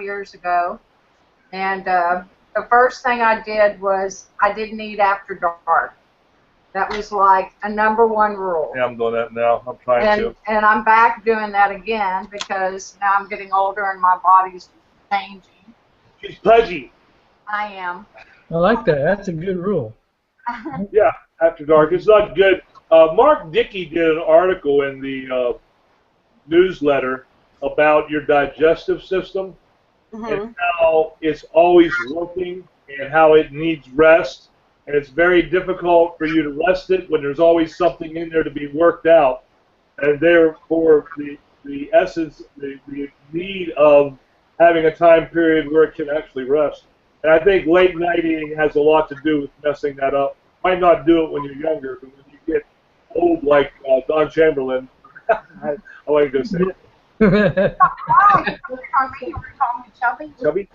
years ago, and the first thing I did was I didn't eat after dark. That was like a number one rule. Yeah, I'm doing that now. I'm trying to. And I'm back doing that again because now I'm getting older and my body's changing. She's pudgy. I am. I like that. That's a good rule. Yeah, after dark. It's not good. Mark Dickey did an article in the newsletter about your digestive system and how it's always working and how it needs rest. And it's very difficult for you to rest it when there's always something in there to be worked out. And therefore, the essence, the need of having a time period where it can actually rest. And I think late night eating has a lot to do with messing that up. Might not do it when you're younger, but when you get old like Don Chamberlain, I like to say it. Chubby?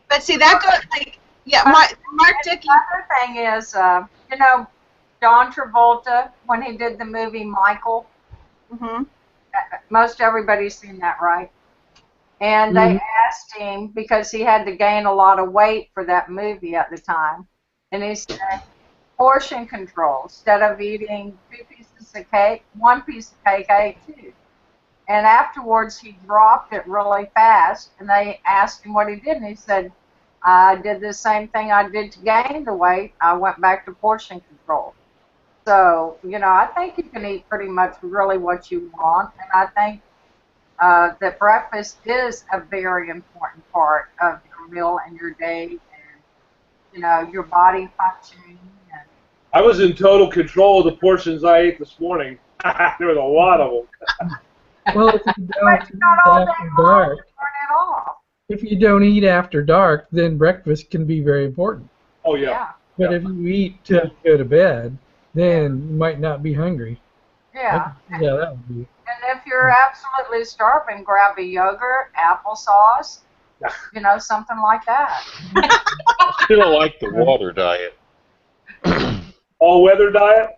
But see, that goes like, yeah, Mark Dickey. The other thing is, you know, John Travolta, when he did the movie Michael, most everybody's seen that, right? And they asked him, because he had to gain a lot of weight for that movie at the time, and he said, portion control. Instead of eating 2 pieces of cake, 1 piece of cake, I ate 2. And afterwards, he dropped it really fast, and they asked him what he did, and he said, I did the same thing I did to gain the weight. I went back to portion control. So, you know, I think you can eat pretty much really what you want, and I think that breakfast is a very important part of your meal and your day, and, you know, your body functioning. And I was in total control of the portions I ate this morning. There was a lot of them. Well, if you don't eat after dark, if you don't eat after dark, then breakfast can be very important. Oh, yeah. But if you eat till you go to bed, then you might not be hungry. Yeah. Yeah, that would be. And if you're absolutely starving, grab a yogurt, applesauce, you know, something like that. Still like the water diet. All weather diet?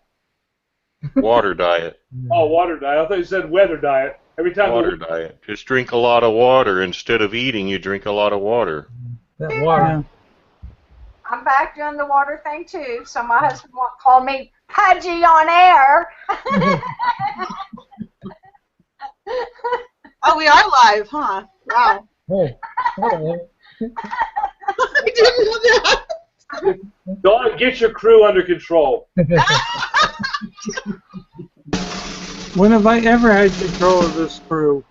Water diet. Oh, water diet. I thought you said weather diet. Every time. Water diet. Just drink a lot of water. Instead of eating, you drink a lot of water. That water. I'm back doing the water thing too, so my husband won't call me pudgy on air. Oh, we are live, huh? Wow. Hey, hello. I didn't know that. Dawn, get your crew under control. When have I ever had control of this crew?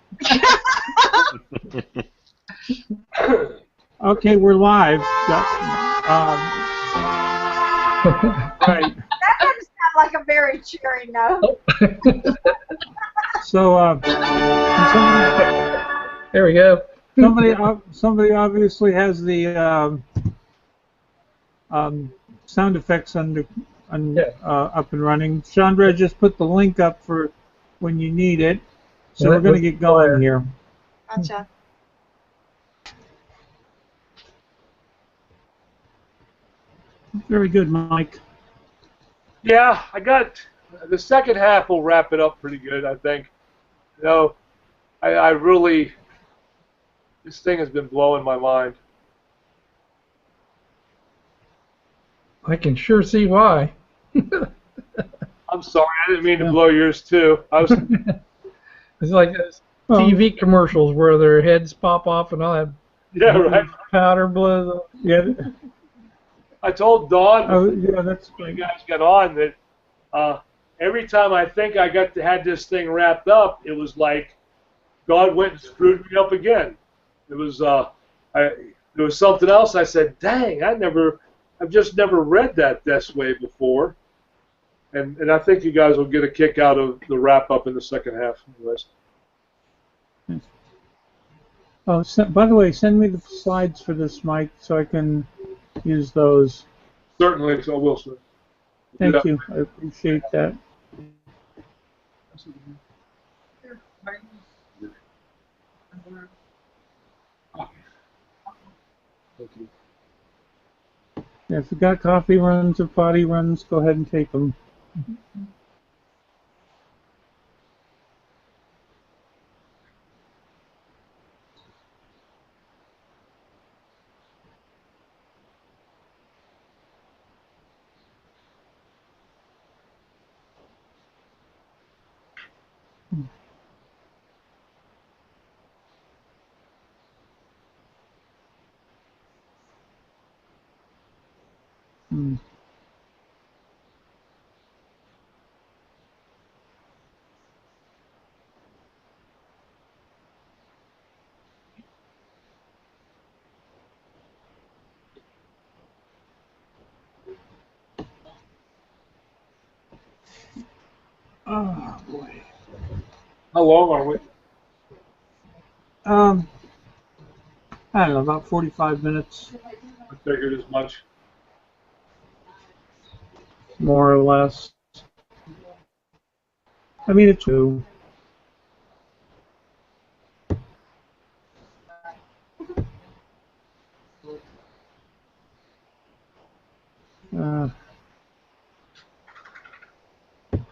Okay, we're live. Right. That doesn't sound like a very cheery note. So, there we go. Somebody obviously has the sound effects up and running. Chandra just put the link up for when you need it. So we're going to get going here. Gotcha. Very good, Mike. Yeah, I got the second half will wrap it up pretty good, I think. You know, I really, this thing has been blowing my mind. I can sure see why. I'm sorry, I didn't mean to blow yours too. I was. It's like those TV commercials where their heads pop off and all that. Yeah, right. Powder blows up. Yeah. I told Dawn that's when you guys got on that every time I think I had this thing wrapped up, it was like God went and screwed me up again. It was there was something else. I said, "Dang, I've just never read that this way before." And I think you guys will get a kick out of the wrap up in the second half. Anyways. Oh, by the way, send me the slides for this, Mike, so I can use those. Certainly, so will, sir. Thank you. I appreciate that. Thank you. Yeah, if you got coffee runs or potty runs, go ahead and take them. Oh boy. How long are we? I don't know, about 45 minutes, I figured as much. more or less. I mean, it's two.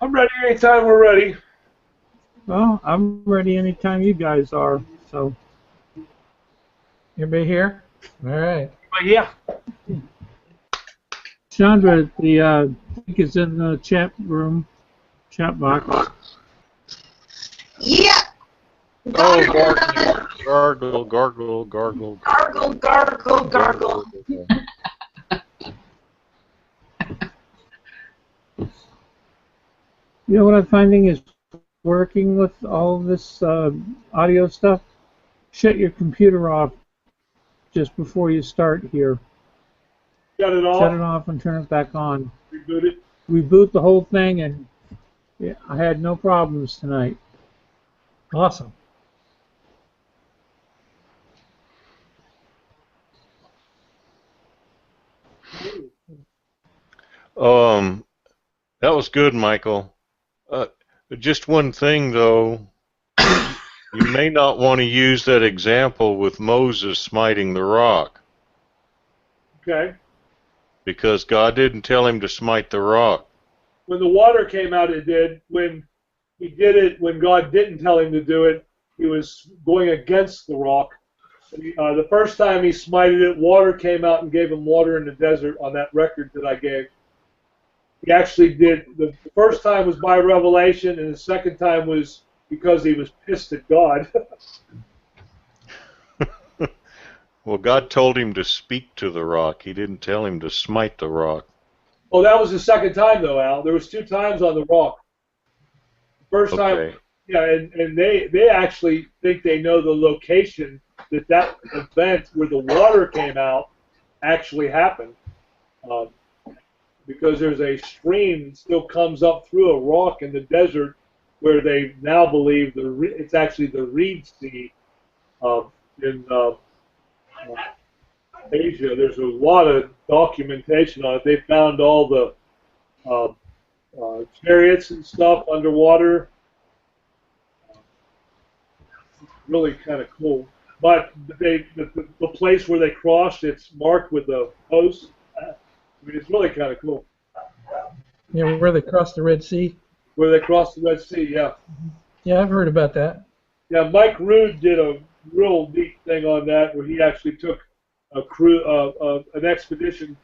I'm ready anytime we're ready. Well, I'm ready anytime you guys are. So. Everybody here? All right. But yeah. Chandra, the link is in the chat room, chat box. Yeah. Oh, gargle, gargle, gargle, gargle. Gargle, gargle, gargle. You know what I'm finding is working with all this audio stuff? Shut your computer off just before you start here. Shut it off. Shut it off and turn it back on. Reboot it. Reboot the whole thing, and yeah, I had no problems tonight. Awesome. That was good, Michael. Just one thing, though. You may not want to use that example with Moses smiting the rock. Okay. Because God didn't tell him to smite the rock. When the water came out, it did. When he did it, when God didn't tell him to do it, he was going against the rock. The first time he smited it, water came out and gave him water in the desert on that record that I gave. He actually did. The first time was by revelation, and the second time was because he was pissed at God. Well, God told him to speak to the rock. He didn't tell him to smite the rock. Oh, that was the second time, though, Al. There was 2 times on the rock. First time, yeah, and they actually think they know the location that event where the water came out actually happened. Because there's a stream that still comes up through a rock in the desert where they now believe it's actually the Reed Sea in Asia. There's a lot of documentation on it. They found all the chariots and stuff underwater. Really kind of cool. But the place where they crossed, it's marked with a post. I mean, it's really kind of cool. Yeah, where they crossed the Red Sea. Where they crossed the Red Sea, yeah. Yeah, I've heard about that. Yeah, Mike Rood did a real neat thing on that, where he actually took a crew, an expedition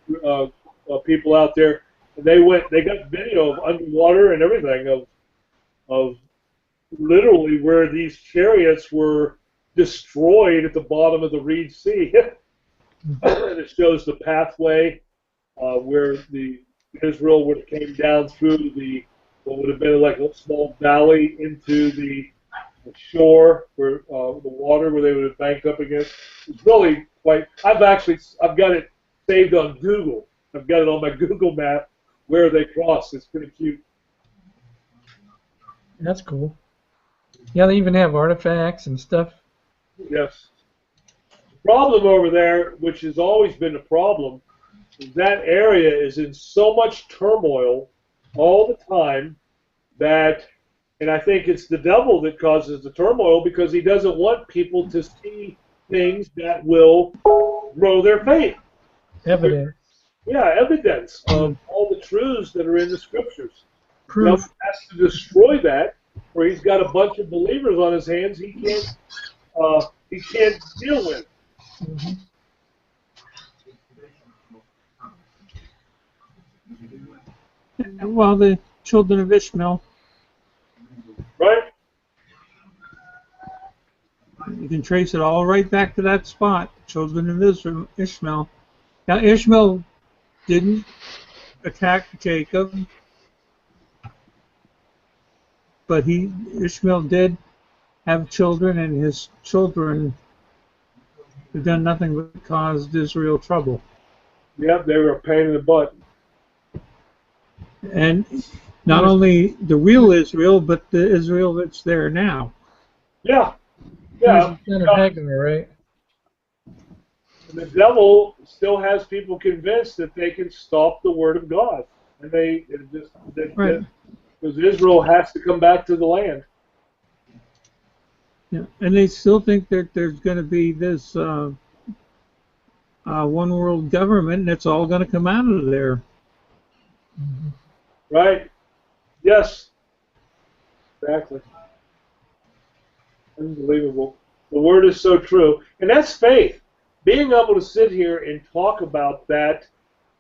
people out there, and they got video of underwater and everything of literally where these chariots were destroyed at the bottom of the Reed Sea. And it shows the pathway where the Israel would have came down through what would have been like a small valley into the shore where the water where they would have banked up against. It's really quite. I've got it saved on Google. I've got it on my Google map where they crossed. It's pretty cute. That's cool. Yeah, they even have artifacts and stuff. Yes. The problem over there, which has always been a problem, is that area is in so much turmoil all the time that, and I think it's the devil that causes the turmoil because he doesn't want people to see things that will grow their faith. Evidence. Yeah, evidence of all the truths that are in the scriptures. Proof. He has to destroy that, where he's got a bunch of believers on his hands he can't deal with. Mm-hmm. Well, the children of Ishmael. Right? You can trace it all right back to that spot, children of Ishmael. Now, Ishmael didn't attacked Jacob, but Ishmael did have children, and his children have done nothing but caused Israel trouble. Yep, they were a pain in the butt. And not only the real Israel, but the Israel that's there now. Yeah, He yeah. was the son of Hagar, right? And the devil still has people convinced that they can stop the word of God, and Right. because Israel has to come back to the land. Yeah. And they still think that there's going to be this one world government, and it's all going to come out of there. Right? Yes. Exactly. Unbelievable. The word is so true, and that's faith. Being able to sit here and talk about that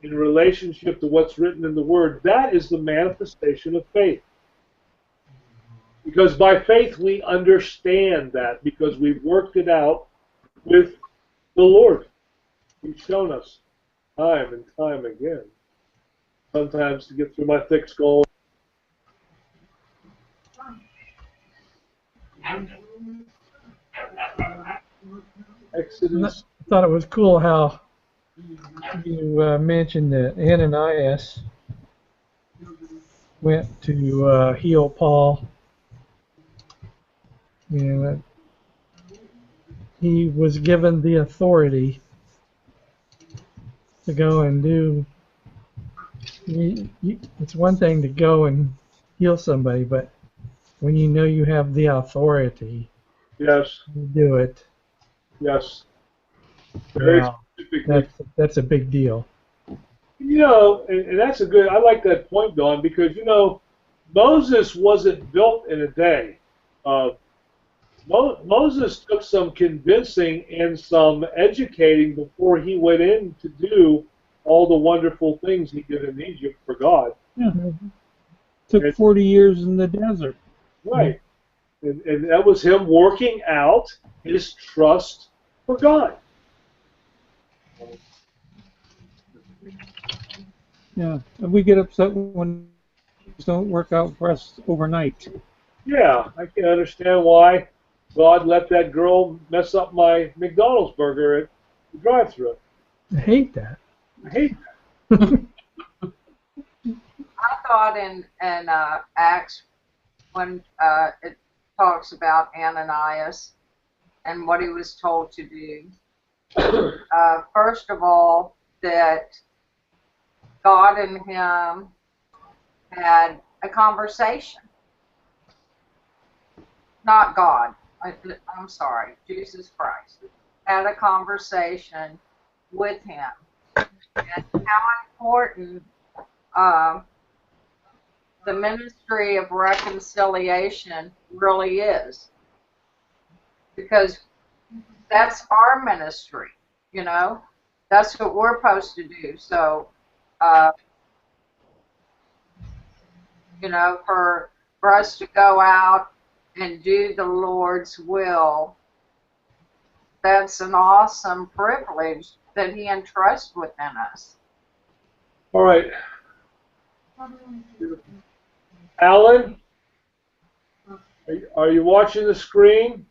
in relationship to what's written in the Word, that is the manifestation of faith. Because by faith we understand that, because we've worked it out with the Lord. He's shown us time and time again. Sometimes to get through my thick skull. Exodus. I thought it was cool how you mentioned that Ananias went to heal Paul. And he was given the authority to go and do. It's one thing to go and heal somebody, but when you know you have the authority Yes. to do it, Yes. Very wow, specific. that's a big deal. You know, and that's a good. I like that point, Don, because you know, Moses wasn't built in a day. Moses took some convincing and some educating before he went in to do all the wonderful things he did in Egypt for God. Yeah. Took 40 years in the desert. Right. And that was him working out his trust for God. Yeah. And we get upset when things don't work out for us overnight. Yeah, I can understand why God let that girl mess up my McDonald's burger at the drive-thru. I hate that. I hate that. I thought in Acts when it talks about Ananias and what he was told to do. First of all, that God and him had a conversation. Not God. I'm sorry. Jesus Christ had a conversation with him. And how important the ministry of reconciliation really is. Because that's our ministry, you know. That's what we're supposed to do. So, you know, for us to go out and do the Lord's will, that's an awesome privilege that He entrusts within us. All right. Alan, are you watching the screen?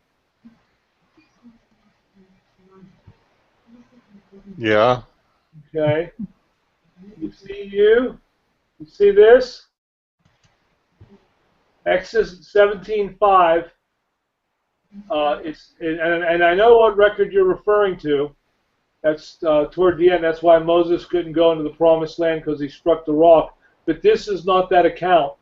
Yeah. Okay. You see you? You see this? Exodus 17:5. And I know what record you're referring to. That's toward the end. That's why Moses couldn't go into the promised land, because he struck the rock. But this is not that account.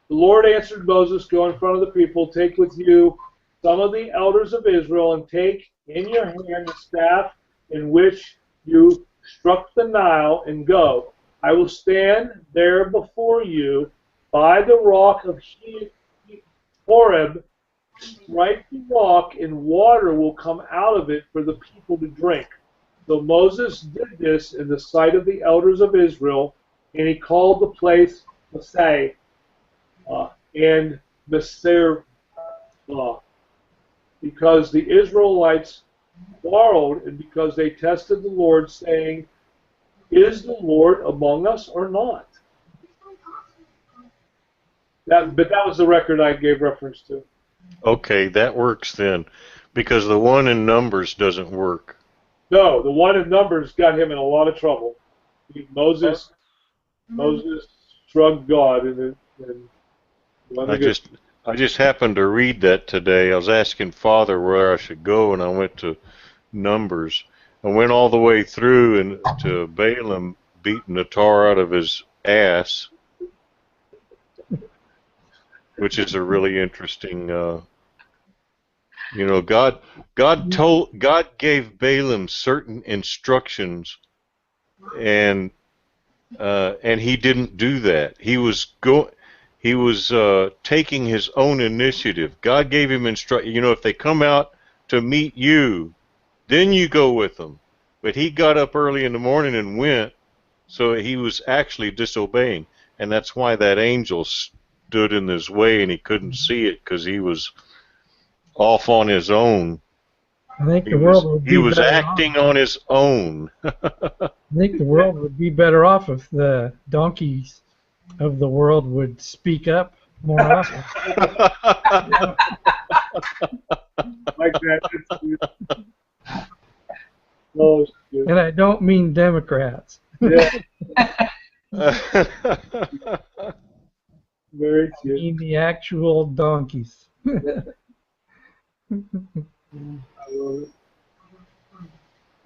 The Lord answered Moses, "Go in front of the people, take with you some of the elders of Israel, and take in your hand the staff in which you struck the Nile, and go. I will stand there before you by the rock of Horeb. Strike the rock, and water will come out of it for the people to drink." So Moses did this in the sight of the elders of Israel, and he called the place Massah and Beser, because the Israelites quarreled, and because they tested the Lord, saying, "Is the Lord among us or not?" But that was the record I gave reference to. Okay, that works then, because the one in Numbers doesn't work. No, the one in Numbers got him in a lot of trouble. Moses struck God, and I just happened to read that today. I was asking Father where I should go, and I went to Numbers. I went all the way through and to Balaam beating the tar out of his ass, which is a really interesting. God gave Balaam certain instructions, and he didn't do that. He was taking his own initiative. God gave him instruction. If they come out to meet you, then you go with them. But he got up early in the morning and went, so he was actually disobeying, and that's why that angel stood in his way and he couldn't see it, because he was off on his own. I think the world would be He was better acting on his own. I think the world would be better off if the donkeys of the world would speak up more often. like that. Oh, shit. And I don't mean Democrats. Yeah. Very I cute. mean the actual donkeys. I love it.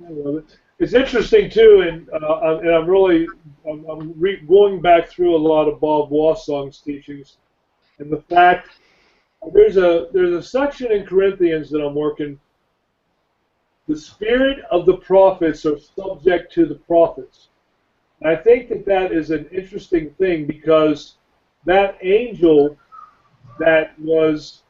I love it. It's interesting too, and I'm really going back through a lot of Bob Wassong's teachings, and the fact there's a section in Corinthians that I'm working. The spirit of the prophets are subject to the prophets. And I think that is an interesting thing, because that angel that was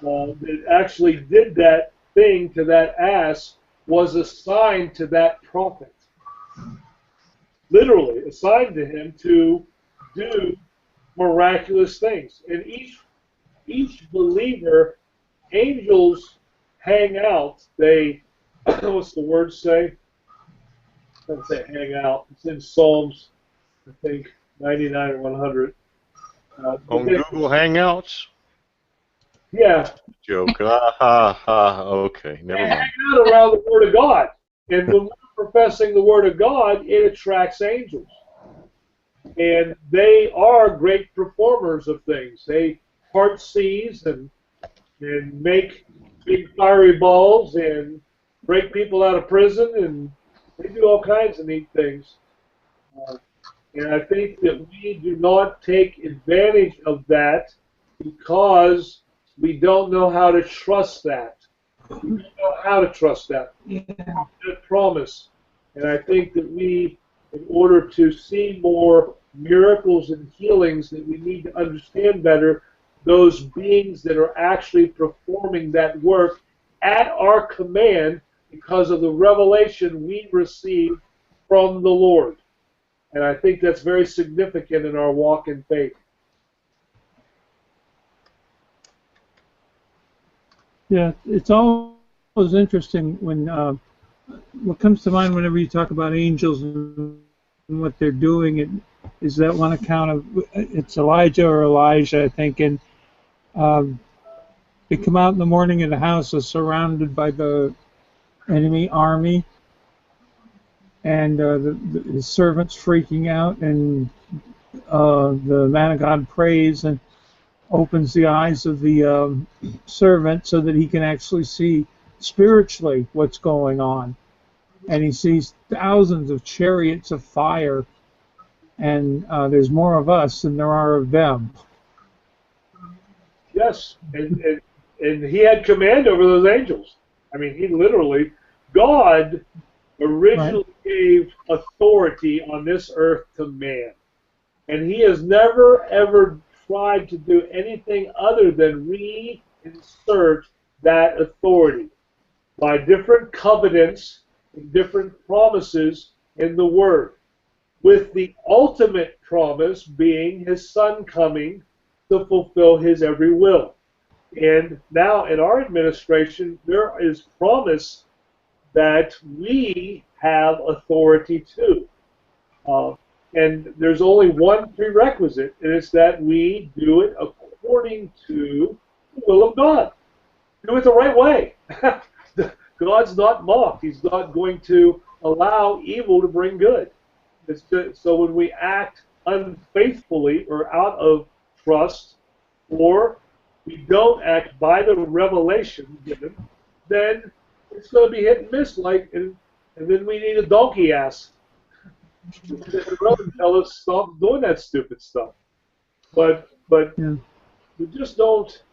that actually did that thing to that ass was assigned to that prophet. Literally assigned to him to do miraculous things. And each believer, angels hang out. They, what's the word say? I don't say hang out. It's in Psalms, I think, 99 or 100. On Google Hangouts? Yeah. Joke. Okay, never They mind. hang out around the Word of God. And when we're professing the Word of God, it attracts angels. And they are great performers of things. They part seas and make big fiery balls and break people out of prison, and they do all kinds of neat things. And I think that we do not take advantage of that because we don't know how to trust that. We don't know how to trust that. That promise. And I think that we, in order to see more miracles and healings, that we need to understand better those beings that are actually performing that work at our command because of the revelation we receive from the Lord. And I think that's very significant in our walk in faith. Yeah, it's always interesting when what comes to mind whenever you talk about angels and what they're doing is that one account of it's Elijah or Elijah, I think, and they come out in the morning and the house is surrounded by the enemy army, and the servants freaking out, and the man of God prays and opens the eyes of the servant so that he can actually see spiritually what's going on. And he sees thousands of chariots of fire, and there's more of us than there are of them. Yes, and he had command over those angels. I mean, he literally, God originally gave authority on this earth to man. And he has never, ever tried to do anything other than reinsert that authority by different covenants and different promises in the Word, with the ultimate promise being his Son coming to fulfill his every will. And now in our administration, there is promise that we have authority too. And there's only one prerequisite, and it's that we do it according to the will of God. Do it the right way. God's not mocked. He's not going to allow evil to bring good. So when we act unfaithfully or out of trust, or we don't act by the revelation given, then it's going to be hit and miss. And then we need a donkey ass. The brother tell us stop doing that stupid stuff. But Yeah. we just don't.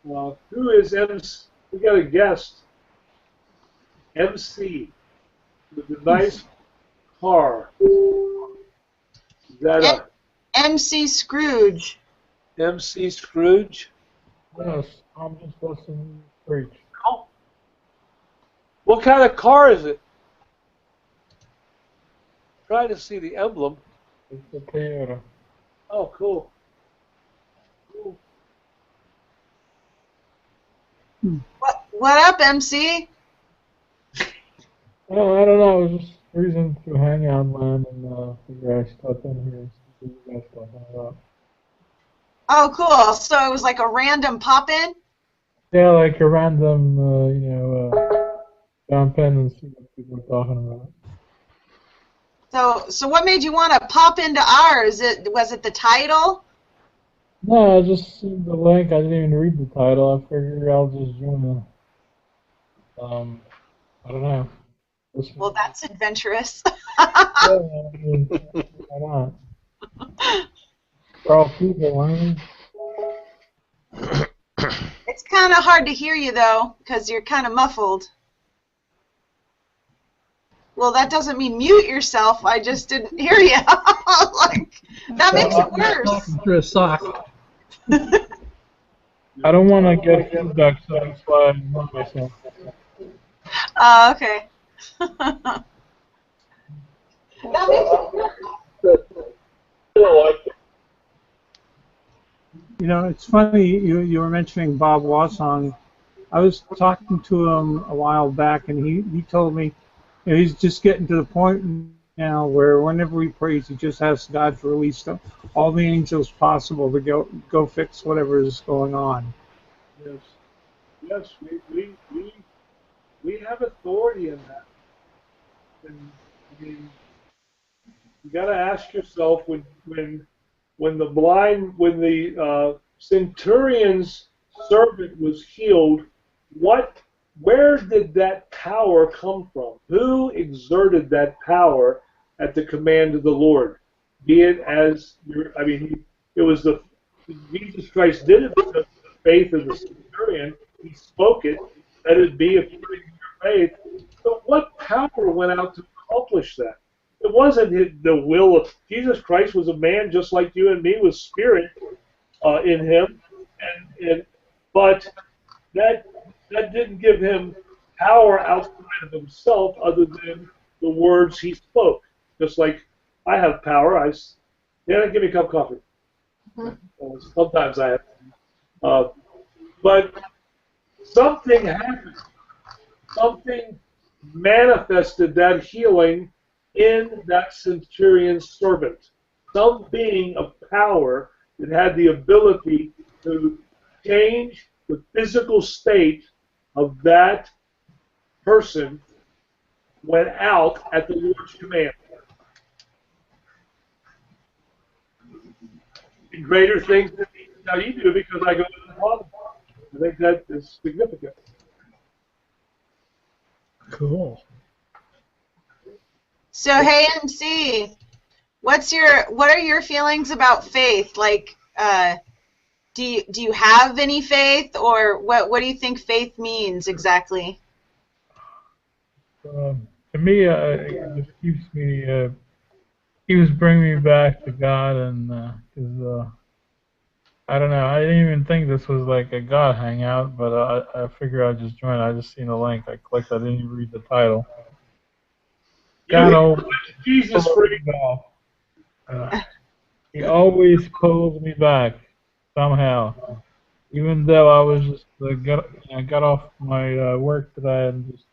Who is MC? We got a guest. MC with a nice car. Is that a MC Scrooge. MC Scrooge? Yes, I'm just listening to you preach. Oh. What kind of car is it? Trying to see the emblem. It's a Toyota. Oh, cool. Cool. What up, MC? Well, I don't know. It was just reason to hang out, man, and figure I stop in here. See you guys stuff out. Oh, cool. So it was like a random pop-in? Yeah, like a random, jump in and see what people are talking about. So what made you want to pop into ours? Was it the title? No, I just seen the link. I didn't even read the title. I figured I'll just join the. I don't know. Well, that's adventurous. Yeah, I mean, why not? We're all people, aren't we? It's kind of hard to hear you, though, because you're kind of muffled. Well, that doesn't mean mute yourself. I just didn't hear you. Like, that makes it worse. Talking through a sock. I don't want to get feedback, so that's why I mute myself. Okay. That makes it worse. You know, it's funny you were mentioning Bob Wasson. I was talking to him a while back, and he told me, you know, he's just getting to the point now where whenever he prays, he just asks God to release all the angels possible to go fix whatever is going on. Yes. Yes, we have authority in that. And I mean, you got to ask yourself when the centurion's servant was healed, where did that power come from? Who exerted that power at the command of the Lord? Be it as it was Jesus Christ did it because of the faith of the centurion. He spoke it, let it be according to your faith. But what power went out to accomplish that? It wasn't the will of Jesus Christ. Was a man just like you and me with spirit in him, but that didn't give him power outside of himself, other than the words he spoke. Just like I have power. Give me a cup of coffee. Sometimes I have, but something happened. Something manifested that healing in that centurion's servant. Some being of power that had the ability to change the physical state of that person went out at the Lord's command. And greater things than now you do, because I go to the Father. I think that is significant. Cool. So, hey, MC, what are your feelings about faith? Like, do you have any faith, or what do you think faith means exactly? To me, it just keeps bringing me back to God, and because I don't know, I didn't even think this was like a God hangout, but I figured I'd just join. I just seen the link. I clicked. I didn't even read the title. God always Jesus pulls me back. He always pulls me back somehow, even though I was just got off my work today and just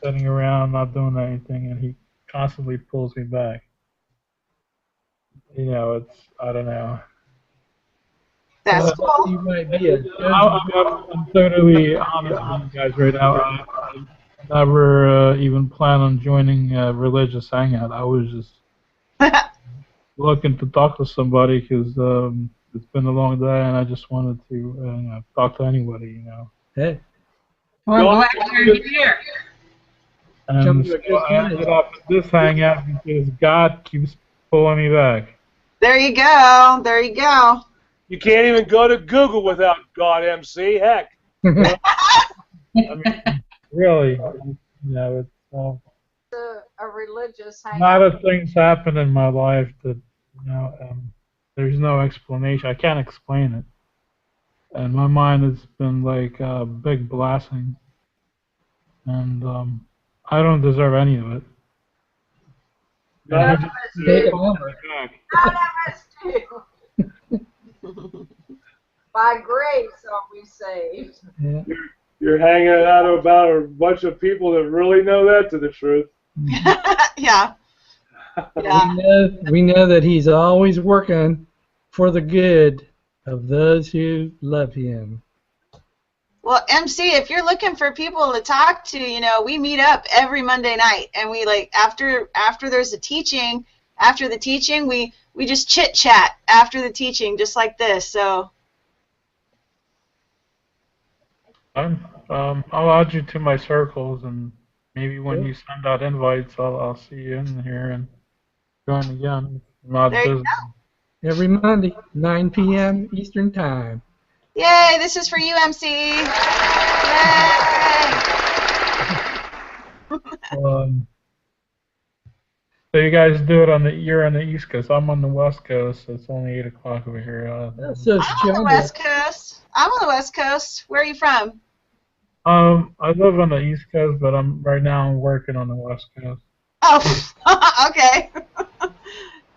sitting around not doing anything, and he constantly pulls me back. you know, I don't know. That's cool. You might be a I'm totally honest with you guys right now. I never even plan on joining a religious hangout. I was just looking to talk to somebody because it's been a long day and I just wanted to talk to anybody, you know. Hey, Well, I'm glad you're here. And so I ended up at this hangout because God keeps pulling me back. There you go. There you go. You can't even go to Google without God MC. Heck. I mean, really, you know, it's A religious a hangout. lot of things happen in my life that, you know, there's no explanation. I can't explain it. And my mind has been like a big blasting. And I don't deserve any of it. None And of he us just do. keeps pulling me back. None of us do. By grace are we saved. yeah. You're hanging out about a bunch of people that really know that to the truth. Yeah. Yeah. We know that he's always working for the good of those who love him. Well, MC, if you're looking for people to talk to, you know, we meet up every Monday night, and we after there's a teaching, after the teaching, we just chit chat after the teaching, just like this. So. I'll add you to my circles, and maybe when you send out invites, I'll see you in here and join again. I'm not There you busy. Every Monday, 9 p.m. Eastern Time. Yay! This is for you, MC. Yay! So you guys do it you're on the East Coast. I'm on the West Coast, so it's only 8 o'clock over here. So I'm on the West Coast. I'm on the West Coast. Where are you from? I live on the East Coast, but right now I'm working on the West Coast. Oh, okay.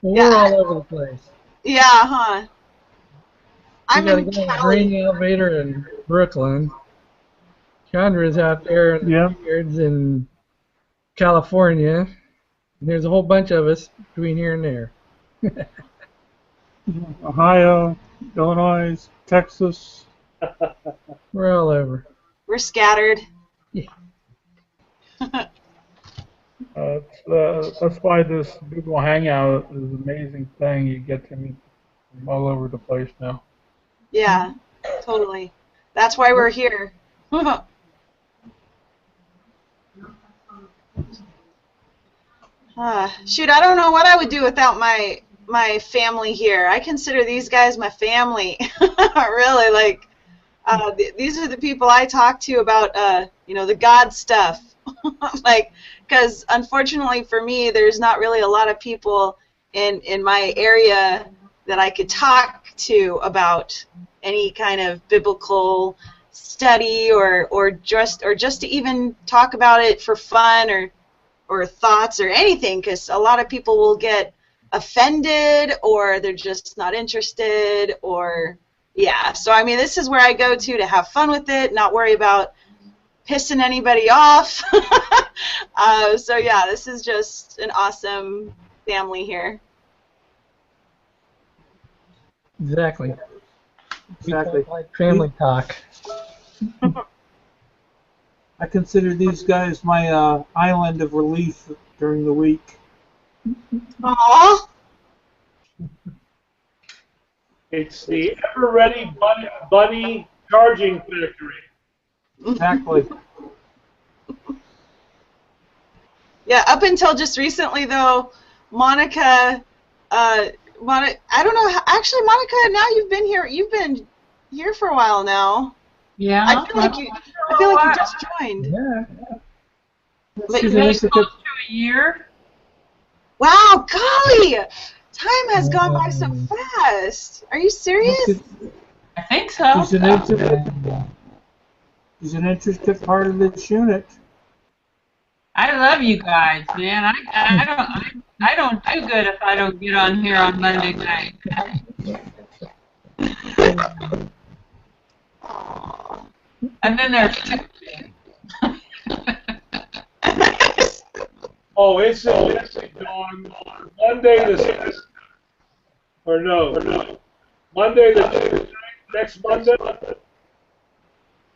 We're all over the place. Yeah, huh? I'm We got a in guy Cali. grain elevator in Brooklyn. Chandra's out there in Yeah. the vineyards in California. And there's a whole bunch of us between here and there. Ohio, Illinois, Texas. We're all over. We're scattered. That's why this Google Hangout is an amazing thing. You get to meet from all over the place now. Yeah, totally. That's why we're here. Shoot, I don't know what I would do without my family here. I consider these guys my family. Really, like, these are the people I talk to about, you know, the God stuff. Like, because unfortunately for me, there's not really a lot of people in my area that I could talk to about any kind of biblical study or just to even talk about it for fun or thoughts or anything, because a lot of people will get offended or they're just not interested, or yeah. So I mean, this is where I go to have fun with it, not worry about pissing anybody off. So yeah, this is just an awesome family here. Exactly. Exactly. We like family talk. I consider these guys my island of relief during the week. Aww. It's the ever-ready bunny charging factory. Exactly. Yeah, up until just recently, though, Monica, I don't know. Actually, Monica, now you've been here for a while now. Yeah. I feel like you just joined. Yeah. But She's you- an Close intricate. to a year. Wow, golly, time has gone by so fast. Are you serious? I think so. She's an intricate part of this unit. I love you guys, man. I don't do good if I don't get on here on Monday night. And then there's Tuesday. Oh, it's dawn. Monday the or no, Monday next Monday,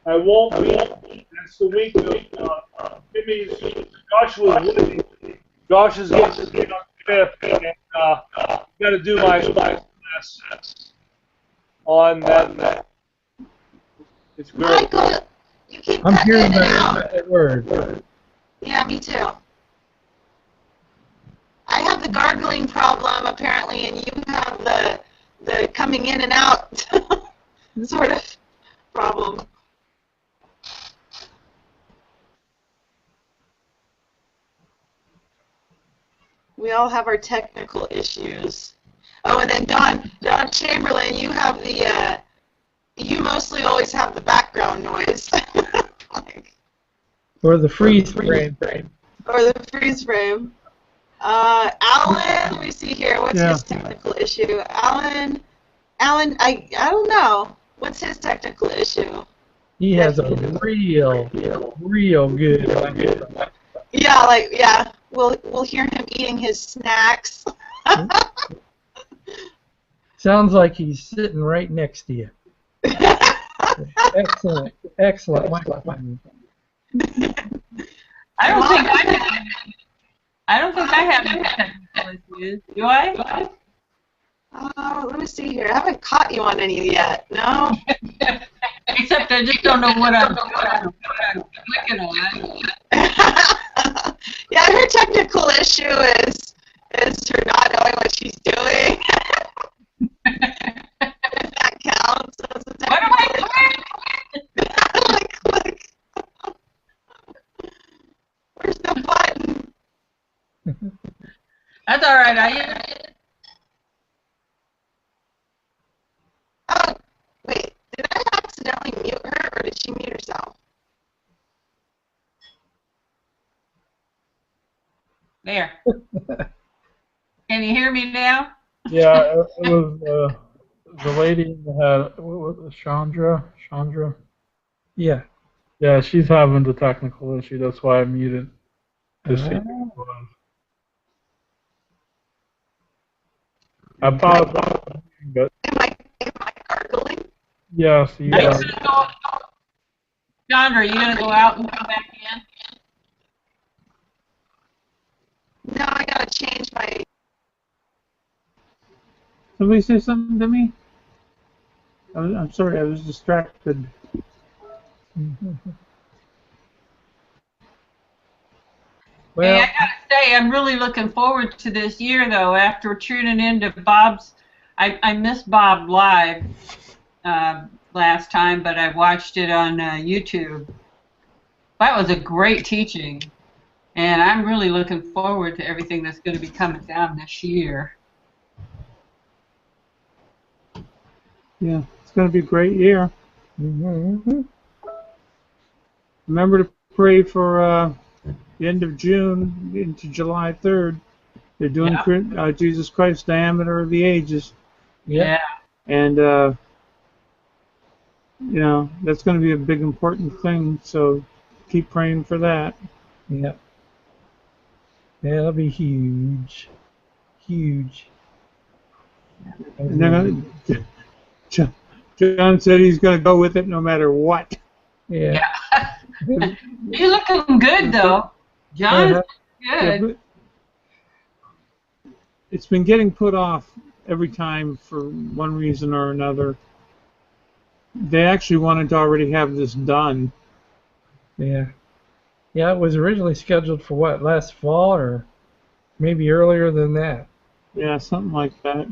I won't be. That's the week of Jimmy's. Josh is getting on the 5th, and got to do my class on that. It's very. Michael, you keep I'm cutting hearing in and out. that word. Yeah, me too. I have the gargling problem apparently, and you have the coming in and out sort of problem. We all have our technical issues. Oh, and then Don Chamberlain, you have the you mostly always have the background noise. Like, Or the freeze frame. or the freeze frame. Alan, let me see here. What's Yeah. his technical issue? Alan, I don't know. What's his technical issue? He has a real good. Yeah, we'll hear him eating his snacks. Sounds like he's sitting right next to you. Excellent microphone. I don't think I have any technical issues. Do I? Let me see here. I haven't caught you on any yet. No. Except I just don't know what I'm clicking on. Yeah, her technical issue is her not knowing what she's doing. If that counts as a What am I technical click. Where's the button? That's all right. Oh, wait. Did I accidentally mute her, or did she mute herself? There. Can you hear me now? Yeah, it was the lady that had, what was it, Chandra? Yeah. Yeah, she's having the technical issue. That's why I muted. To see who it was. I apologize, but Am I gargling? yes, you Are you are. gonna go, Chandra, are you going to go out and come back in? No, I gotta change my. Somebody say something to me? I'm sorry, I was distracted. Hey, I gotta say, I'm really looking forward to this year, though. After tuning into Bob's, I missed Bob live last time, but I watched it on YouTube. That was a great teaching, and I'm really looking forward to everything that's going to be coming down this year. Yeah, it's going to be a great year. Remember to pray for the end of June into July 3rd. They're doing Jesus Christ, Diameter of the Ages. Yeah. And, you know, that's going to be a big, important thing, so keep praying for that. Yeah. That'll be huge. Huge. And they're gonna, John said he's going to go with it no matter what. Yeah. You're looking good, though. John, good. Yeah, it's been getting put off every time for one reason or another. They actually wanted to already have this done. Yeah. Yeah, it was originally scheduled for what, last fall or maybe earlier than that? Yeah, something like that.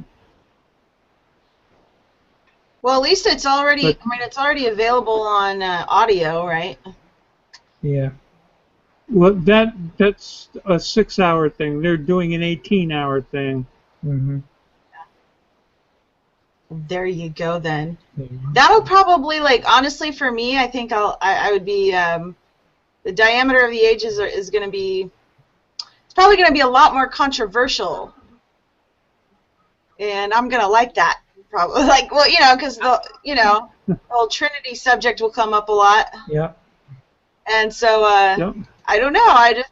Well, at least it's already. I mean, it's already available on audio, right? Yeah. Well, that's a 6-hour thing. They're doing an 18-hour thing. Mm-hmm. There you go, then. That'll probably, like, honestly, for me, I think I would be. The Diameter of the Ages is going to be. It's probably going to be a lot more controversial, and I'm going to like that. Probably, like, well, you know, because the whole Trinity subject will come up a lot. Yeah. And so, I don't know. I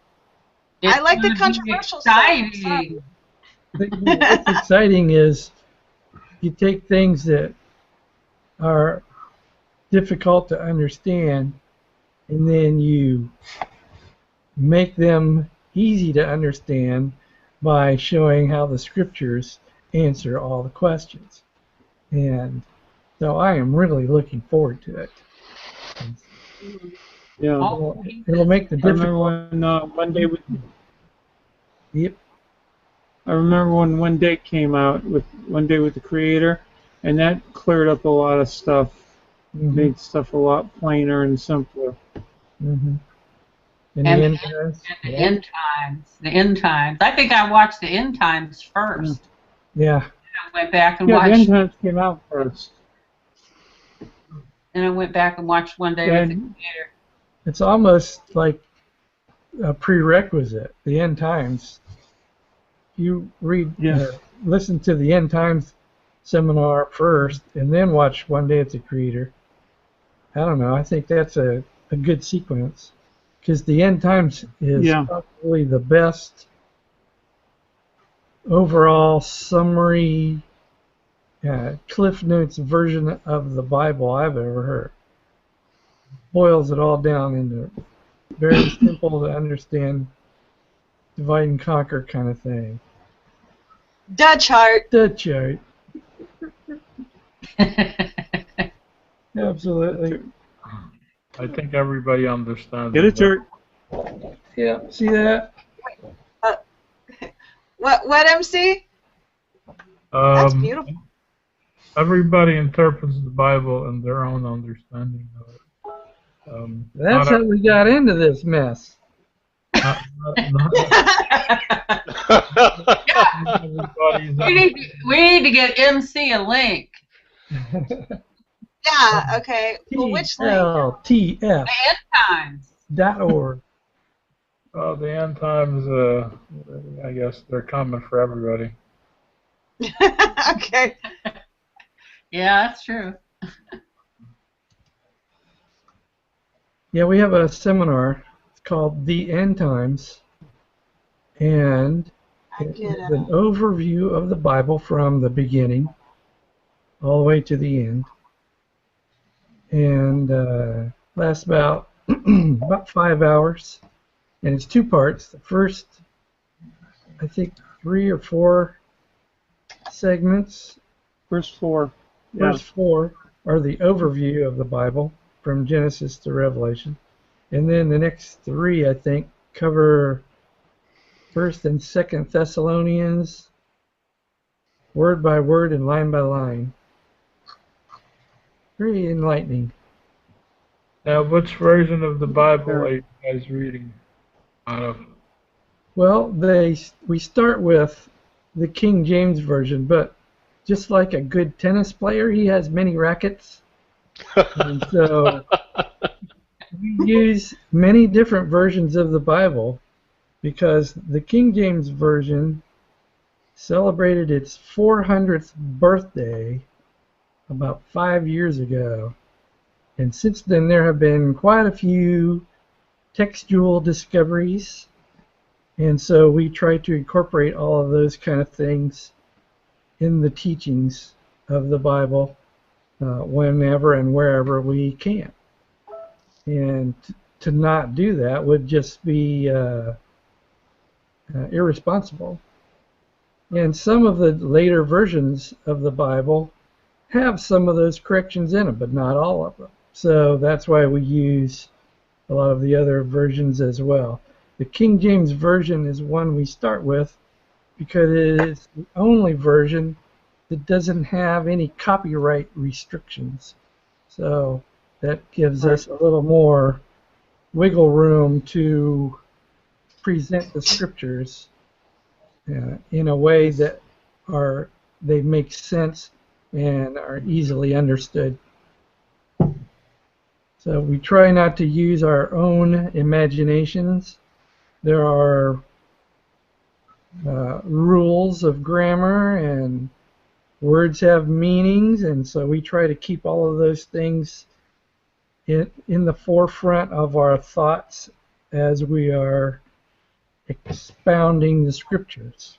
like the controversial exciting. stuff. What's exciting is you take things that are difficult to understand and then you make them easy to understand by showing how the scriptures answer all the questions. And so I am really looking forward to it. Yeah. It'll make the I remember difficult. when one day with Yep. I remember when One Day came out with One Day with the Creator, and that cleared up a lot of stuff, made stuff a lot plainer and simpler. Mm-hmm. And the end times. The end times. I think I watched the end times first. Yeah. I went back and Yeah, watched. the end times came out first. And I went back and watched One Day with the Creator. It's almost like a prerequisite. The end times. You read, listen to the end times seminar first, and then watch One Day with the Creator. I don't know. I think that's a good sequence, because the end times is probably the best overall summary, Cliff Notes version of the Bible I've ever heard. Boils it all down into very simple to understand, divide and conquer kind of thing. Dutch Heart. Dutch Heart. Absolutely. I think everybody understands. Get it, Church. Yeah, see that? What MC? That's beautiful. Everybody interprets the Bible in their own understanding of it. That's how we got into this mess. We need to get MC a link. Yeah, okay. Well, which link? TLTF. The end times. .org. Well, the end times, I guess they're coming for everybody. Okay. Yeah, that's true. Yeah, we have a seminar called The End Times, and it's an overview of the Bible from the beginning all the way to the end, and lasts about 5 hours, and it's 2 parts. The first, I think, 3 or 4 segments. First 4. First 4 are the overview of the Bible from Genesis to Revelation. And then the next 3, I think, cover 1st and 2nd Thessalonians, word by word and line by line. Very enlightening. Now, which version of the Bible are you guys reading out of? Well, we start with the King James Version, but just like a good tennis player, he has many rackets. And so we use many different versions of the Bible because the King James Version celebrated its 400th birthday about 5 years ago. And since then there have been quite a few textual discoveries. And so we try to incorporate all of those kind of things in the teachings of the Bible whenever and wherever we can. And to not do that would just be irresponsible. And some of the later versions of the Bible have some of those corrections in them, but not all of them. So that's why we use a lot of the other versions as well. The King James Version is one we start with because it is the only version that doesn't have any copyright restrictions. So that gives us a little more wiggle room to present the scriptures in a way that they make sense and are easily understood. So we try not to use our own imaginations. There are rules of grammar, and words have meanings, and so we try to keep all of those things in the forefront of our thoughts as we are expounding the scriptures.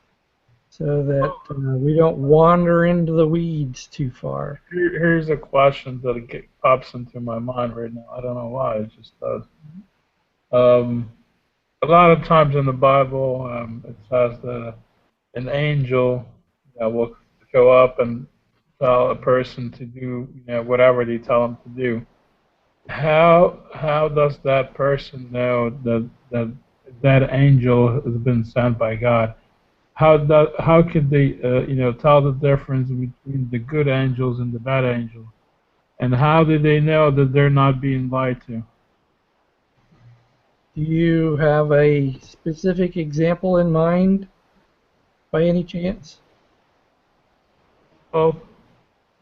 so that we don't wander into the weeds too far. Here's a question that pops into my mind right now. I don't know why, it just does. A lot of times in the Bible, it says that an angel will show up and tell a person to do whatever they tell them to do. How does that person know that angel has been sent by God? How could they tell the difference between the good angels and the bad angels? And how do they know that they're not being lied to? Do you have a specific example in mind, by any chance? Well,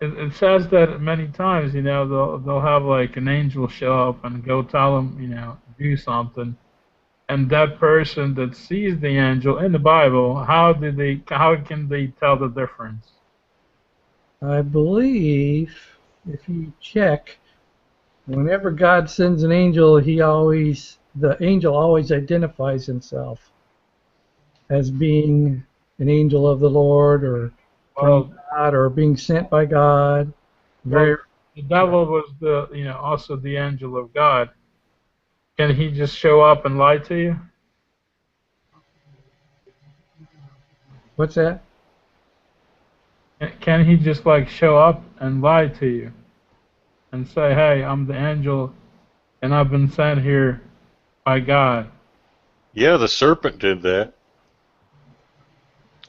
it says that many times, they'll have like an angel show up and go tell them, do something, and that person that sees the angel in the Bible, how can they tell the difference? I believe if you check, whenever God sends an angel, the angel always identifies himself as being an angel of the Lord, or from God, or being sent by God. The devil was also the angel of God. Can he just show up and lie to you? What's that? Can he just show up and lie to you and say, hey, I'm the angel and I've been sent here by God? Yeah, the serpent did that.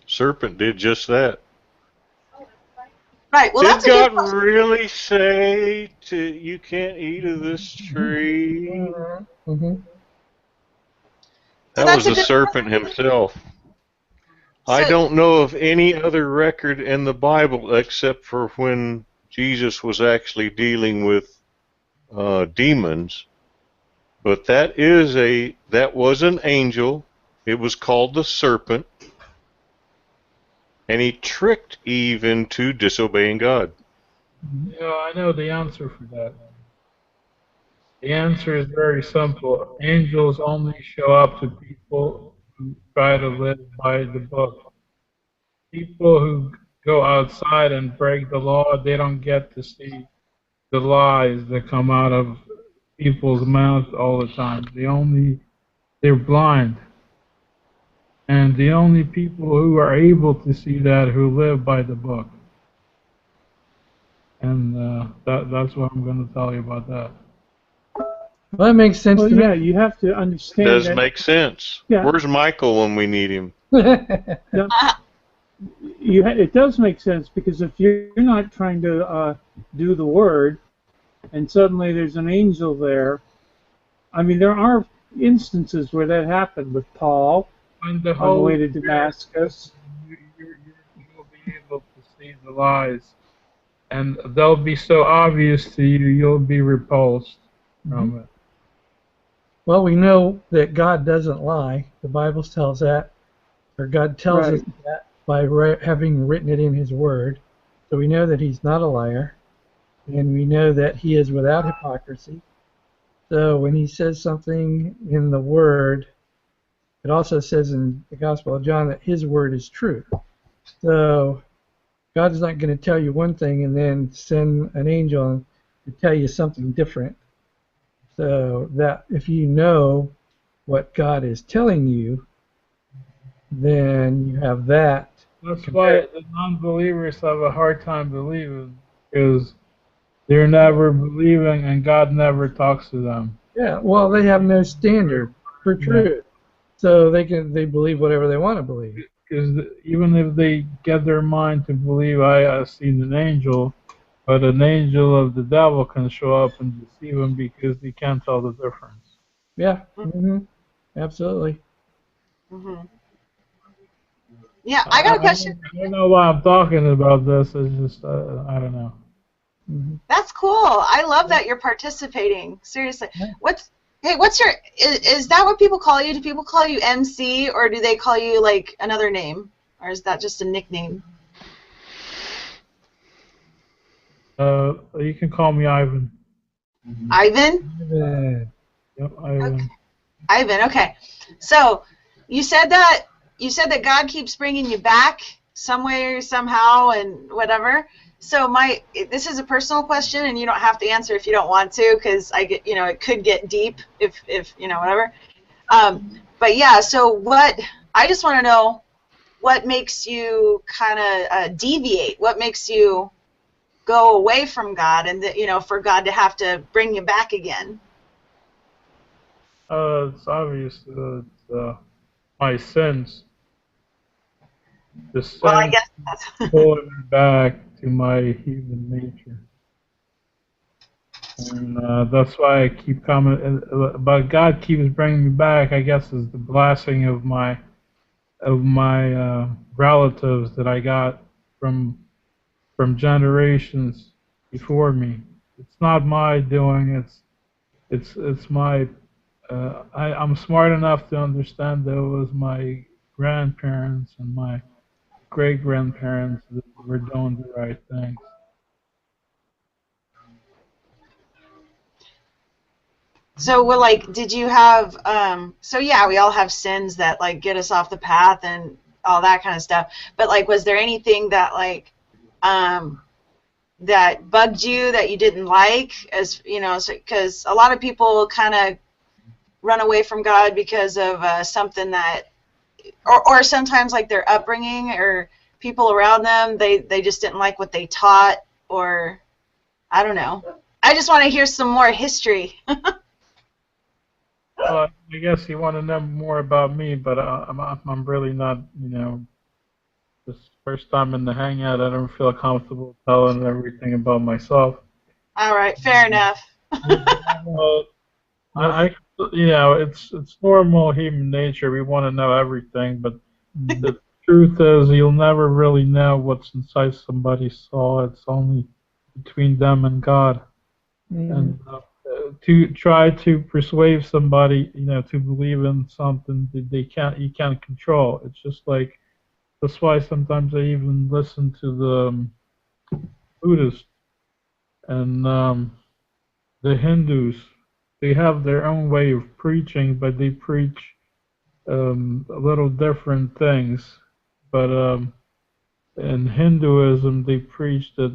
Serpent did just that. Right. Well, did that's God a good really say you can't eat of this tree? Mm-hmm. That was the serpent himself. I don't know of any other record in the Bible except for when Jesus was actually dealing with demons. But that was an angel. It was called the serpent. And he tricked Eve into disobeying God. Yeah, I know the answer for that. The answer is very simple. Angels only show up to people who try to live by the book. People who go outside and break the law, they don't get to see the lies that come out of people's mouths all the time. They're blind. And the only people who are able to see that who live by the book. And that's what I'm going to tell you about that. Well, that makes sense to me. Yeah, you have to understand. It does make sense. Yeah. Where's Michael when we need him? It does make sense, because if you're not trying to do the word, and suddenly there's an angel there, I mean, there are instances where that happened with Paul on the way to Damascus. You'll be able to see the lies, and they'll be so obvious to you, you'll be repulsed from it. Well, we know that God doesn't lie. The Bible tells that, or God tells us that by having written it in His Word. So we know that He's not a liar, and we know that He is without hypocrisy. So when He says something in the Word, it also says in the Gospel of John that His Word is true. So God's not going to tell you one thing and then send an angel to tell you something different. So that if you know what God is telling you, then you have that. That's why the non-believers have a hard time believing, because they're never believing and God never talks to them. Yeah, well, they have no standard for truth, so they believe whatever they want to believe. Because even if they get their mind to believe I seen an angel, but an angel of the devil can show up and deceive them because they can't tell the difference. Yeah, absolutely. Yeah, I got a question. I don't know why I'm talking about this. It's just, I don't know. That's cool. I love that you're participating. Seriously. What's your, is that what people call you? Do people call you MC, or do they call you like another name? Or is that just a nickname? You can call me Ivan. Ivan? Yep, Ivan. Okay. Ivan, okay. So, you said that you said that God keeps bringing you back some way or somehow and whatever. So this is a personal question, and you don't have to answer if you don't want to, because it could get deep if whatever. But yeah, so I just want to know what makes you kind of deviate. What makes you go away from God, and for God to have to bring you back again? It's obvious my sins. The sins Well, I guess that's pulling me back to my human nature. And that's why I keep coming. But God keeps bringing me back, I guess, is the blessing of my relatives that I got from generations before me. It's not my doing. It's my. I'm smart enough to understand that it was my grandparents and my great-grandparents that were doing the right things. So, well, did you have, so yeah, we all have sins that, get us off the path and all that kind of stuff, but, was there anything that, that bugged you that you didn't like, because a lot of people kind of run away from God because of something that, or sometimes, their upbringing or people around them, they just didn't like what they taught, or, I don't know. I just want to hear some more history. Well, I guess you want to know more about me, but I'm really not, this first time in the hangout, I don't feel comfortable telling everything about myself. All right, fair enough. It's normal human nature. We want to know everything, but the truth is, you'll never really know what's inside somebody's soul. It's only between them and God. And to try to persuade somebody, to believe in something that you can't control. It's just that's why sometimes I even listen to the Buddhists and the Hindus. They have their own way of preaching, but they preach a little different things. But in Hinduism, they preach that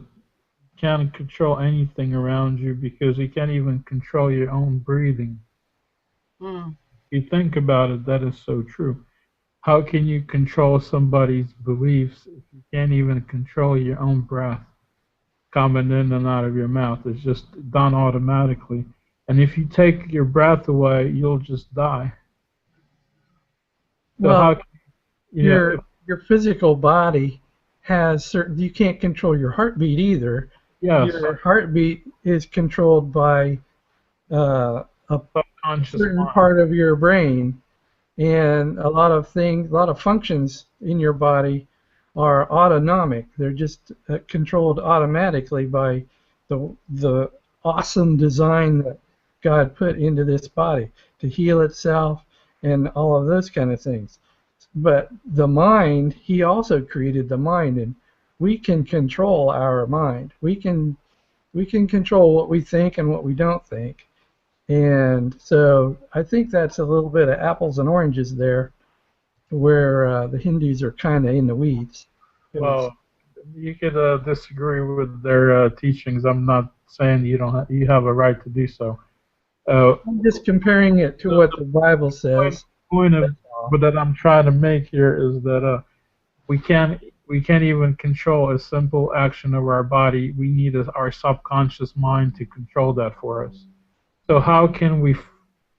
can't control anything around you because you can't even control your own breathing. If you think about it, that is so true. How can you control somebody's beliefs if you can't even control your own breath coming in and out of your mouth? It's just done automatically. And if you take your breath away, you'll just die. So well, how can, your physical body has certain. You can't control your heartbeat either. Yes. Your heartbeat is controlled by a certain part of your brain, and a lot of functions in your body are autonomic. They're just controlled automatically by the awesome design that God put into this body to heal itself and all of those kind of things. But the mind, He also created the mind, and we can control our mind. We can control what we think and what we don't think. And so I think that's a little bit of apples and oranges there, where the Hindus are kind of in the weeds. Well, you could disagree with their teachings. I'm not saying you have a right to do so. I'm just comparing it to what the Bible says. The point that I'm trying to make here is that we can't even control a simple action of our body. We need our subconscious mind to control that for us. So how can we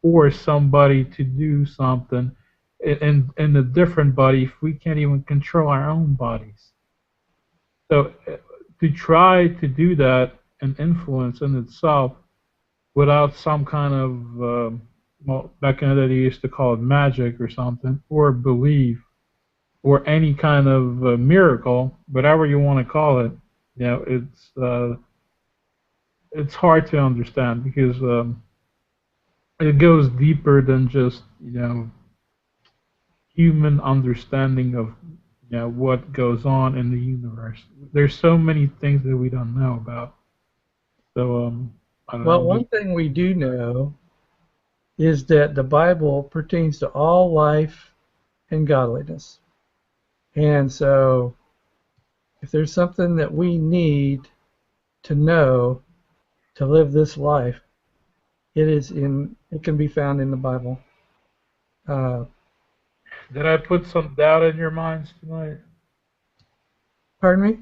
force somebody to do something in a different body if we can't even control our own bodies? So to try to do that and influence in itself without some kind of, back in the day they used to call it magic or something, or belief, or any kind of miracle, whatever you want to call it, it's hard to understand because it goes deeper than just human understanding of what goes on in the universe. There's so many things that we don't know about. So I don't know. Well, one thing we do know is that the Bible pertains to all life and godliness. And so, if there's something that we need to know to live this life, it can be found in the Bible. Did I put some doubt in your minds tonight? Pardon me?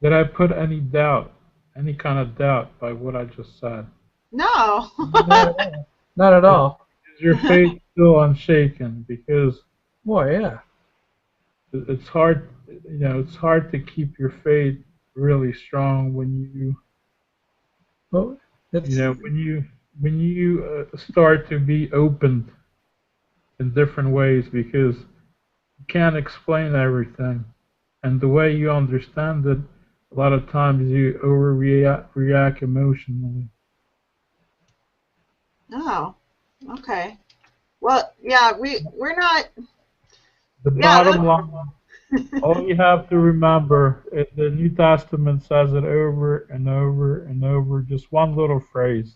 Did I put any doubt, any kind of doubt by what I just said? No. Not at all. Is your faith still unshaken? Because Boy, yeah. it's hard, it's hard to keep your faith really strong when Well, when you start to be opened in different ways, because you can't explain everything, and the way you understand it, a lot of times you overreact emotionally. Oh, okay. Well, yeah, we're not. The bottom line, all you have to remember, the New Testament says it over and over and over, just one little phrase.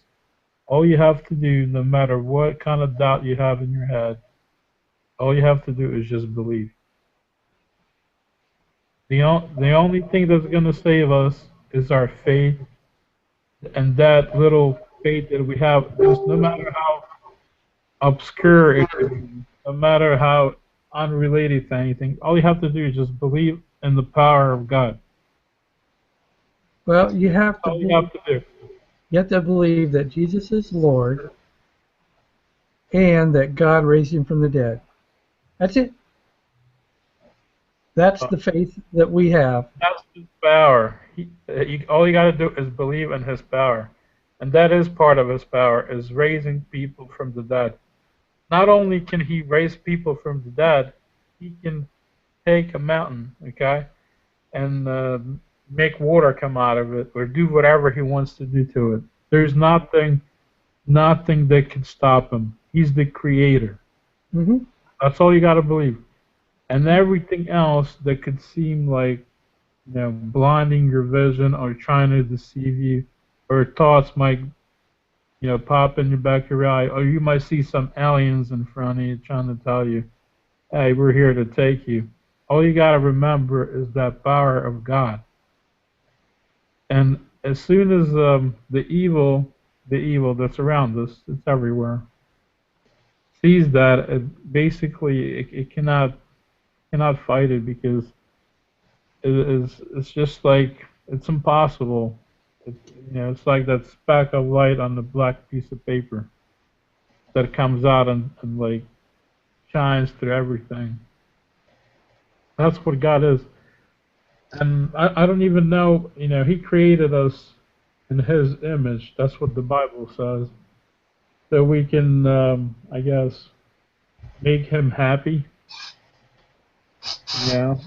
All you have to do, no matter what kind of doubt you have in your head, all you have to do is just believe. The only thing that's going to save us is our faith, and that little faith that we have, just no matter how obscure it could be, no matter how unrelated to anything, all you have to do is just believe in the power of God. Well, you have to. All you have to do. You have to believe that Jesus is Lord and that God raised him from the dead. That's it. That's the faith that we have. That's his power. All you got to do is believe in his power. And that is part of his power, is raising people from the dead. Not only can he raise people from the dead, he can take a mountain, okay, and make water come out of it, or do whatever he wants to do to it. There's nothing that can stop him. He's the creator. Mm-hmm. That's all you got to believe. And everything else that could seem like, blinding your vision or trying to deceive you, or thoughts might, pop in your back of your eye, or you might see some aliens in front of you trying to tell you, hey, we're here to take you. All you got to remember is that power of God. And as soon as the evil that's around us, it's everywhere, sees that, it cannot fight it, because it's just like, it's impossible. It's like that speck of light on the black piece of paper that comes out and like shines through everything. That's what God is. And I don't even know, he created us in his image. That's what the Bible says. So we can, I guess, make him happy.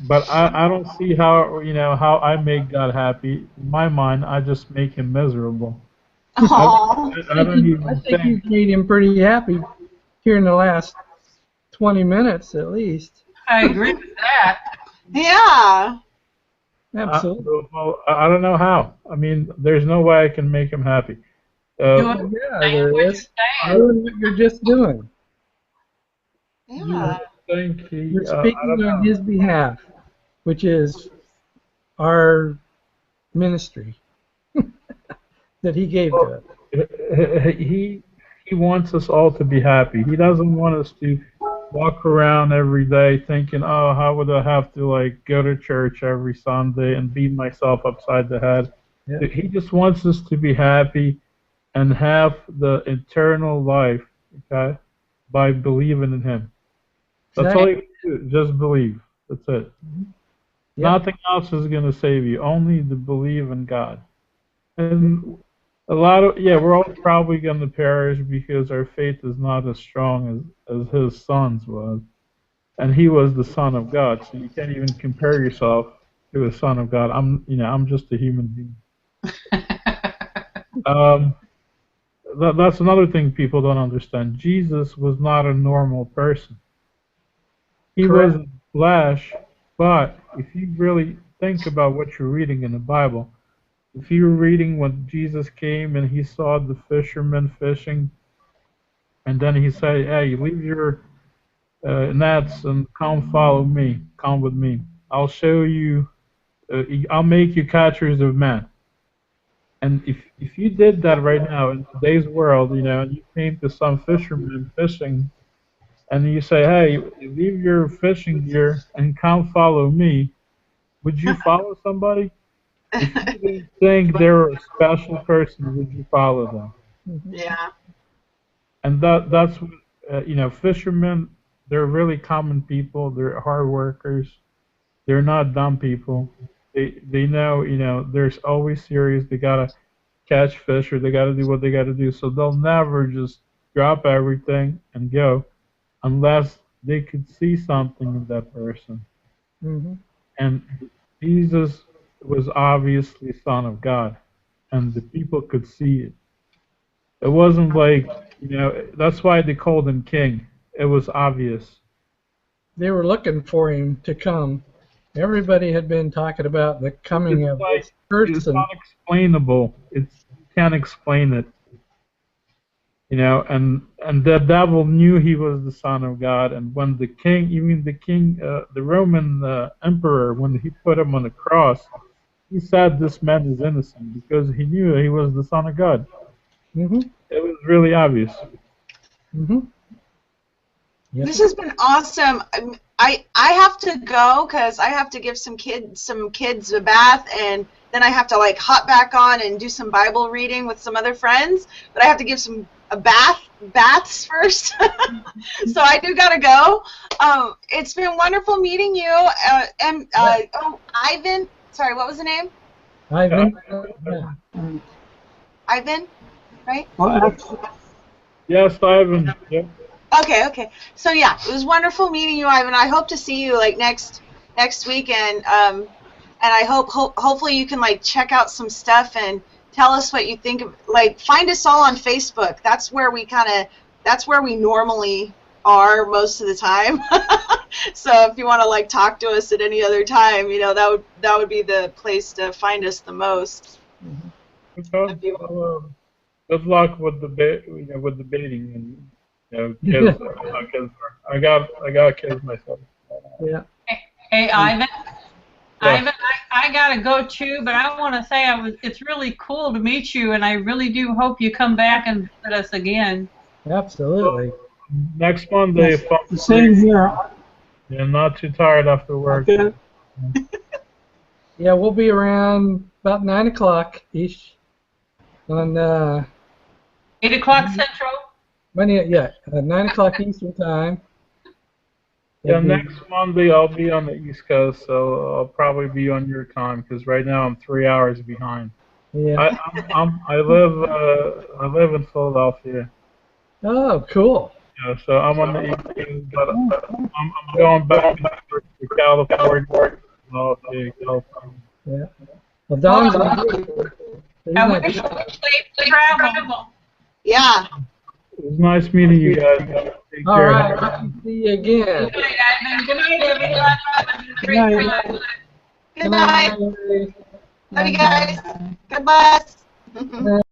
But I don't see how I make God happy. In my mind, I just make him miserable. I think you've made him pretty happy here in the last 20 minutes at least. I agree with that. Yeah. Absolutely. I don't know how. I mean, there's no way I can make him happy. Yeah, there is. Doing what you're just doing. Yeah. You're speaking on his behalf, which is our ministry that he gave to us. He wants us all to be happy. He doesn't want us to walk around every day thinking, oh, how would I have to go to church every Sunday and beat myself upside the head. Yeah. He just wants us to be happy and have the eternal life, okay, by believing in him. That's all you can do. Just believe. That's it. Mm-hmm. Yep. Nothing else is going to save you. Only to believe in God. And we're all probably going to perish because our faith is not as strong as his son's was. And he was the Son of God, so you can't even compare yourself to the Son of God. I'm just a human being. That's another thing people don't understand. Jesus was not a normal person. He was in flesh, but if you really think about what you're reading in the Bible, if you're reading when Jesus came and he saw the fishermen fishing, and then he said, hey, leave your nets and come follow me. Come with me. I'll show you. I'll make you catchers of men. And if you did that right now in today's world, you know, and you came to some fisherman fishing, and you say, hey, leave your fishing gear and come follow me, would you follow somebody? If you didn't think they were a special person, would you follow them? Yeah. And that's what, you know, fishermen, they're really common people. They're hard workers. They're not dumb people. They know, you know, there's always serious. They gotta catch fish, or they gotta do what they gotta do. So they'll never just drop everything and go, unless they could see something in that person. Mm-hmm. And Jesus was obviously Son of God, and the people could see it. It wasn't like, you know, that's why they called him King. It was obvious. They were looking for him to come. Everybody had been talking about the coming of this person. It's unexplainable. You can't explain it. You know, and the devil knew he was the Son of God, and when the king, even the Roman emperor, when he put him on the cross, he said this man is innocent because he knew he was the Son of God. Mm-hmm. It was really obvious. Mm-hmm. Yep. This has been awesome. I have to go because I have to give some kids a bath, and then I have to like hop back on and do some Bible reading with some other friends. But I have to give some baths first, so I do gotta go. It's been wonderful meeting you. Ivan. Sorry, what was the name? Ivan. Ivan, right? Yes, Ivan. Yep. Okay. So yeah, it was wonderful meeting you, Ivan. I hope to see you like next weekend. And I hopefully you can like check out some stuff and tell us what you think of. Like, find us all on Facebook. That's where we normally are most of the time. So if you want to like talk to us at any other time, you know, that would be the place to find us the most. Good luck with the baiting and. You know, kids. I got kids myself. Yeah. Hey, Ivan. Yeah. Ivan, I gotta go too, but I want to say it's really cool to meet you, and I really do hope you come back and visit us again. Absolutely. Next Monday. The same here. Yeah, not too tired after work. Okay. Yeah, we'll be around about 9 o'clock ish on 8 o'clock Central. 9 o'clock Eastern time. Yeah, next Monday I'll be on the East Coast, so I'll probably be on your time because right now I'm 3 hours behind. Yeah. I live in Philadelphia. Oh, cool. Yeah, so I'm on the East Coast, but I'm going back to California. Yeah. Well, Don's I wish you safe travel. Yeah. It was nice meeting you guys. Take all care. right. See you again. Good night, Ivan. Good night, everyone. Good night. Love you guys. God bless.